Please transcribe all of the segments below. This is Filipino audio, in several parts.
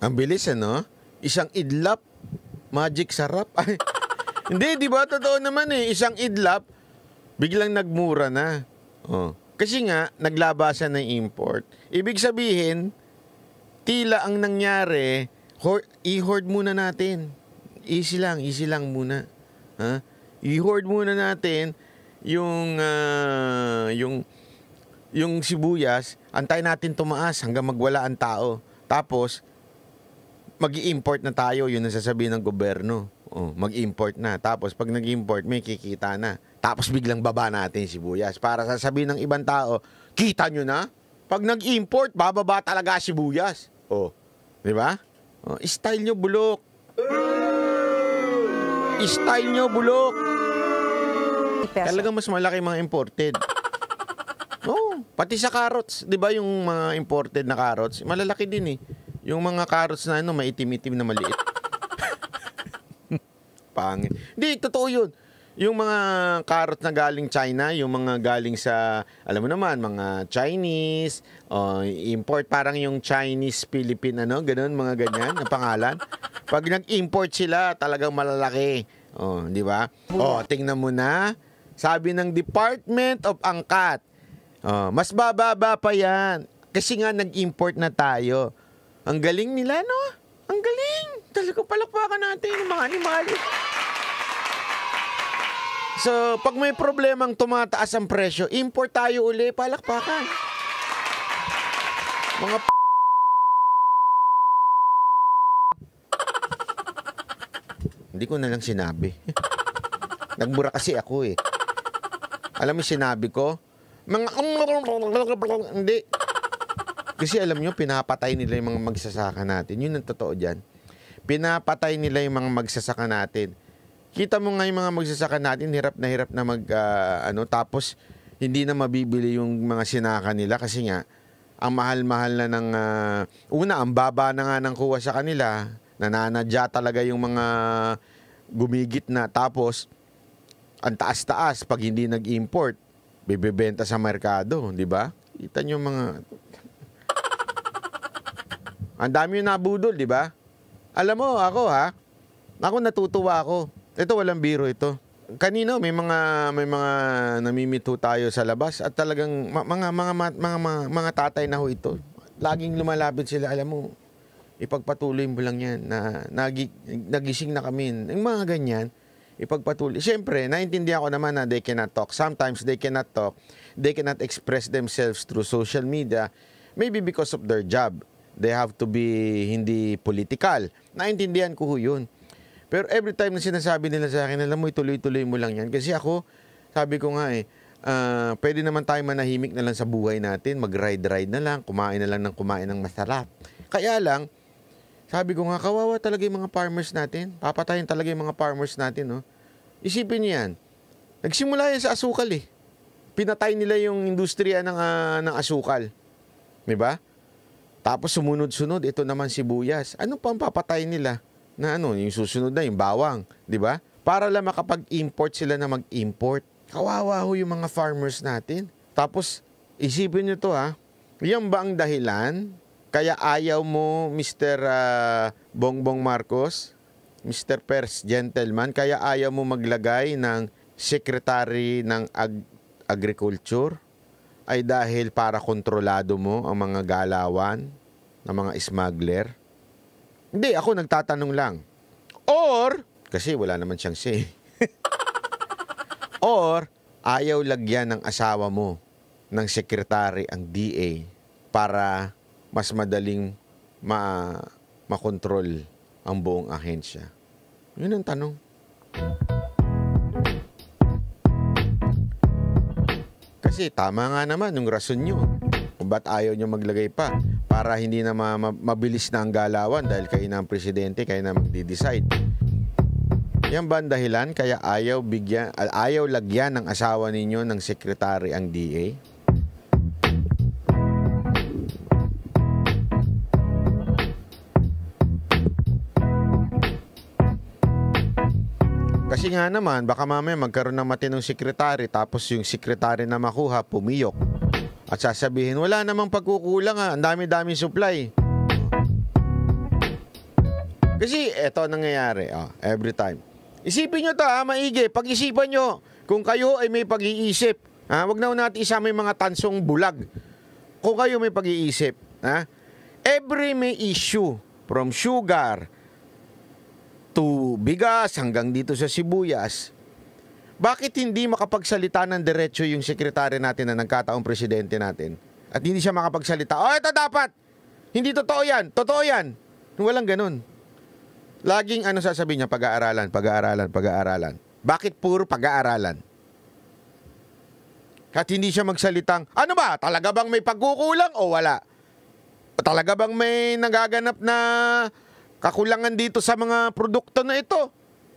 Ang bilis, ano? Isang idlap, magic sarap. Ay, hindi, di ba? Totoo naman eh. Isang idlap, biglang nagmura na. Oh. Kasi nga, naglabasan ng import. Ibig sabihin, tila ang nangyari, i-hoard muna natin. Easy lang muna. Ha? I-hoard muna natin yung sibuyas, antay natin tumaas hanggang magwala ang tao. Tapos, mag-i-import na tayo, yun ang sasabihin ng gobyerno. Oh, mag-import na. Tapos, pag nag-import, may kikita na. Tapos, biglang baba natin yung sibuyas. Para sasabihin ng ibang tao, kita nyo na? Pag nag-import, bababa talaga sibuyas. Oh, di ba? Oh, style nyo bulok. Style nyo bulok. Talagang mas malaki mga imported. Oh, pati sa carrots, 'di ba yung mga imported na carrots, malalaki din eh. Yung mga carrots na maitim-itim na maliit. Pangit. Hindi, totoo 'yun. Yung mga carrots na galing China, yung mga galing sa, alam mo naman, mga Chinese, import, parang yung Chinese, Philippine, ganun, mga ganyan, na pangalan. Pag nag-import sila, talagang malalaki. Oh, di ba? Oh, tingnan mo na. Sabi ng Department of Angkat, mas bababa pa yan. Kasi nga nag-import na tayo. Ang galing nila, no? Ang galing. Talagang palakpakan natin yung mga animal. So, pag may problemang tumataas ang presyo, import tayo uli, palakpakan. Mga Hindi ko na lang sinabi. Nagmura kasi ako eh. Alam mo sinabi ko? Hindi. Kasi alam nyo, pinapatay nila yung mga magsasaka natin. Yun ang totoo dyan. Pinapatay nila yung mga magsasaka natin. Kita mo nga yung mga magsasaka natin, hirap na tapos hindi na mabibili yung mga sinaka nila kasi nga, ang mahal-mahal na ng, ang baba na nga ng kuha sa kanila, nananadya talaga yung mga gumigit na, tapos, ang taas-taas pag hindi nag-import, bibebenta sa merkado, di ba? Kita nyo mga... Ang dami yung nabudol, di ba? Alam mo, ako natutuwa ako. Ito, walang biro ito. Kanina, may mga namimito tayo sa labas at talagang mga tatay na ho ito. Laging lumalapit sila, alam mo, ipagpatuloy mo lang yan na nagising na kami. Yung mga ganyan, ipagpatuloy. Siyempre, naintindihan ko naman na they cannot talk. Sometimes they cannot talk. They cannot express themselves through social media. Maybe because of their job. They have to be hindi political. Naintindihan ko yun. Pero every time na sinasabi nila sa akin, alam mo, ituloy-tuloy mo lang yan. Kasi ako, sabi ko nga pwede naman tayo manahimik na lang sa buhay natin. Mag-ride-ride na lang. Kumain na lang ng kumain ng masarap. Kaya lang, sabi ko nga, kawawa talaga yung mga farmers natin. Papatayin talaga yung mga farmers natin, no? Isipin niyo yan. Nagsimula yan sa asukal, eh. Pinatay nila yung industriya ng asukal. Diba? Tapos sumunod-sunod, ito naman sibuyas. Ano pa ang papatay nila? Na yung susunod na, yung bawang. Diba? Para lang makapag-import sila na mag-import. Kawawa ho yung mga farmers natin. Tapos, isipin nyo to, yan ba ang dahilan? Kaya ayaw mo, Mr. Bongbong Marcos, Mr. First Gentleman, kaya ayaw mo maglagay ng Secretary ng Agriculture ay dahil para kontrolado mo ang mga galawan ng mga smuggler? Hindi, ako nagtatanong lang. Or, kasi wala naman siyang say. Or, ayaw lagyan ng asawa mo ng Secretary ang DA para mas madaling makontrol ang buong ahensya. Yun ang tanong. Kasi tama nga naman yung rason nyo. Kung ba't ayaw nyo maglagay pa para hindi na mabilis na ang galawan dahil kayo na ang presidente, kayo na magdi-decide. Yan ba ang dahilan kaya ayaw lagyan ng asawa ninyo ng secretary ang DA? Kasi nga naman, baka mamaya magkaroon ng matinong sekretary tapos yung sekretary na makuha, pumiyok. At sasabihin, wala namang pagkukulang ang dami-daming supply. Kasi eto nangyayari, every time. Isipin nyo to maigi. Pag-isipan nyo, kung kayo ay may pag-iisip, wag na natin isama yung mga tansong bulag. Kung kayo may pag-iisip, every may issue, from sugar to bigas hanggang dito sa sibuyas, bakit hindi makapagsalita ng diretso yung sekretary natin na nagkataong presidente natin? At hindi siya makapagsalita, ito dapat! Hindi totoo yan! Totoo yan! Walang ganun. Laging sasabihin niya, pag-aaralan, pag-aaralan, pag-aaralan. Bakit puro pag-aaralan? At hindi siya magsalitang, ano ba? Talaga bang may pagkukulang o wala? Talaga bang may nagaganap na kakulangan dito sa mga produkto na ito?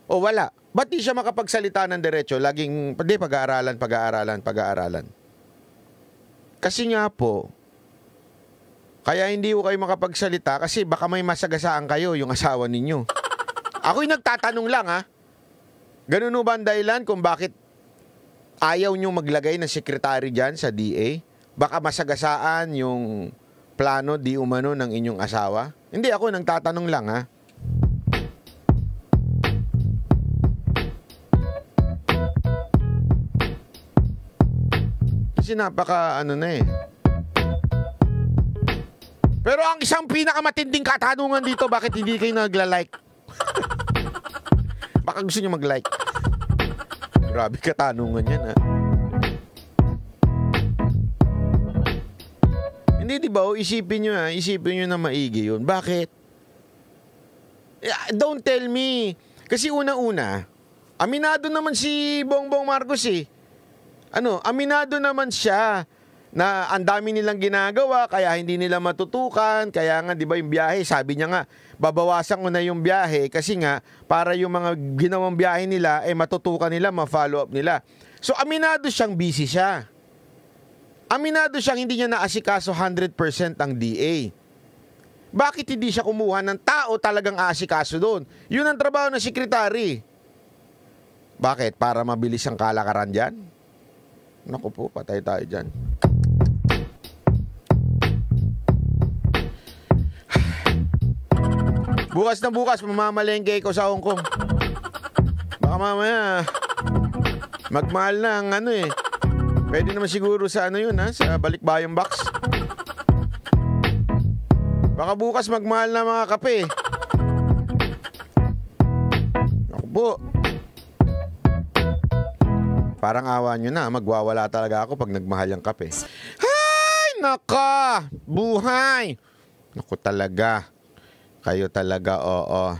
O wala? Ba't di siya makapagsalita ng diretso? Laging, pag-aaralan, pag-aaralan, pag-aaralan. Kasi nga po, kaya hindi ko kayo makapagsalita kasi baka may masagasaan kayo yung asawa ninyo. Ako'y nagtatanong lang Ganun ba ang dahilan kung bakit ayaw nyo maglagay ng sekretary dyan sa DA? Baka masagasaan yung plano di umano ng inyong asawa? Hindi, ako nagtatanong lang Kasi napaka Pero ang isang pinakamatinding katanungan dito, bakit hindi kayo nagla-like? Baka gusto nyo mag-like. Grabe katanungan yan Hindi, di ba? Isipin nyo na maigi yun. Bakit? Don't tell me. Kasi una-una, aminado naman si Bongbong Marcos Aminado naman siya na ang dami nilang ginagawa, kaya hindi nila matutukan. Kaya nga, di ba yung biyahe, sabi niya nga, babawasan ko na yung biyahe kasi nga, para yung mga ginawang biyahe nila, matutukan nila, ma-follow up nila. So, aminado siyang busy siya. Aminado siyang hindi niya naasikaso 100% ang DA. Bakit hindi siya kumuha ng tao talagang aasikaso doon? Yun ang trabaho ng sekretary. Bakit? Para mabilis ang kalakaran dyan? Naku po, patay tayo dyan. Bukas na bukas, mamamalengke ko sa Hong Kong. Baka mamaya, magmahal na ang Pwede naman siguro sa sa Balikbayang Box. Baka bukas magmahal na mga kape. Ako po. Parang awa nyo na, magwawala talaga ako pag nagmahal yung kape. Hay! Naka! Buhay! Naku talaga. Kayo talaga, oo.